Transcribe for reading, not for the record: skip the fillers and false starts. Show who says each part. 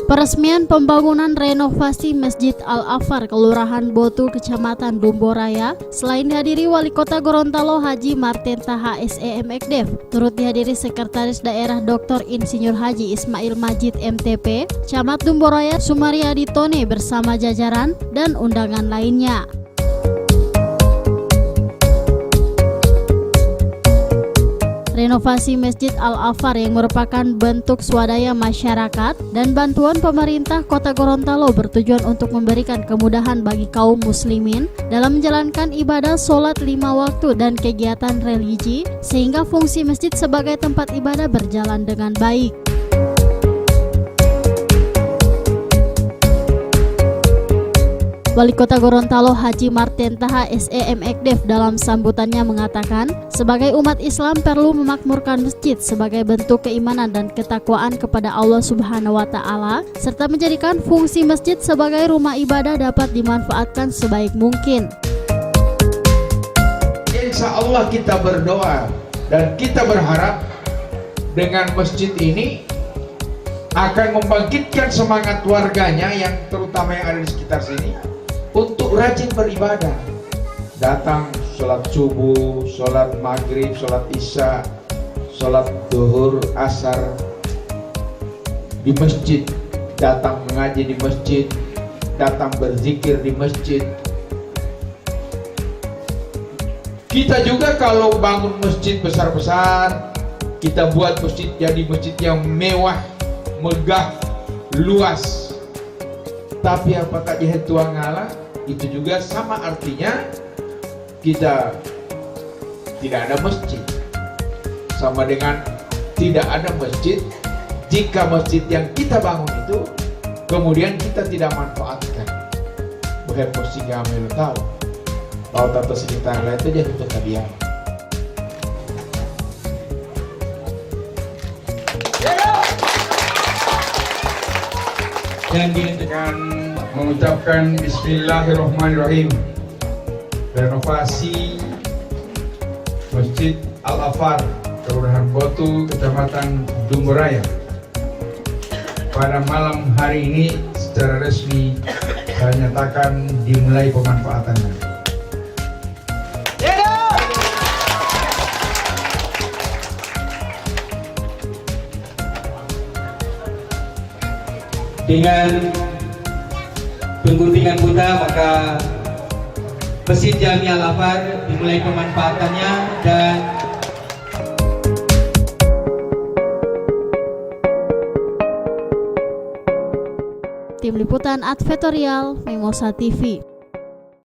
Speaker 1: Peresmian pembangunan renovasi Masjid Al-Afar Kelurahan Botu Kecamatan Dumboraya selain dihadiri Wali Kota Gorontalo Haji Martin Taha SEM Ekdef, turut dihadiri Sekretaris Daerah Dr. Insinyur Haji Ismail Majid MTP, Camat Dumboraya Sumaryadi Tone bersama jajaran dan undangan lainnya. Renovasi Masjid Al-Afar yang merupakan bentuk swadaya masyarakat dan bantuan pemerintah Kota Gorontalo bertujuan untuk memberikan kemudahan bagi kaum muslimin dalam menjalankan ibadah sholat 5 waktu dan kegiatan religi sehingga fungsi masjid sebagai tempat ibadah berjalan dengan baik. Wali Kota Gorontalo Haji Martin Taha SEM Ekdef dalam sambutannya mengatakan, sebagai umat Islam perlu memakmurkan masjid sebagai bentuk keimanan dan ketakwaan kepada Allah Subhanahu wa Ta'ala, serta menjadikan fungsi masjid sebagai rumah ibadah dapat dimanfaatkan sebaik mungkin.
Speaker 2: Insya Allah kita berdoa dan kita berharap dengan masjid ini akan membangkitkan semangat warganya yang terutama yang ada di sekitar sini untuk rajin beribadah, datang sholat subuh, sholat maghrib, sholat isya, sholat duhur, asar di masjid, datang mengaji di masjid, datang berzikir di masjid. Kita juga kalau bangun masjid besar-besar, kita buat masjid jadi masjid yang mewah, megah, luas. Tapi apakah dia tuang ngalah? Itu juga sama artinya kita tidak ada masjid. Sama dengan tidak ada masjid jika masjid yang kita bangun itu kemudian kita tidak manfaatkan. Bukan posisi kami tahu bahwa tata sekitar lain itu jadi kekadian.
Speaker 3: Dan dengan mengucapkan Bismillahirrahmanirrahim, renovasi Masjid Al-Afar Kelurahan Botu Kecamatan Dumboraya pada malam hari ini secara resmi saya nyatakan dimulai pemanfaatannya.
Speaker 4: Dengan pengguntingan buta maka Masjid Jami Al-Afar dimulai pemanfaatannya. Dan
Speaker 1: Tim Liputan Advertorial Mimosa TV.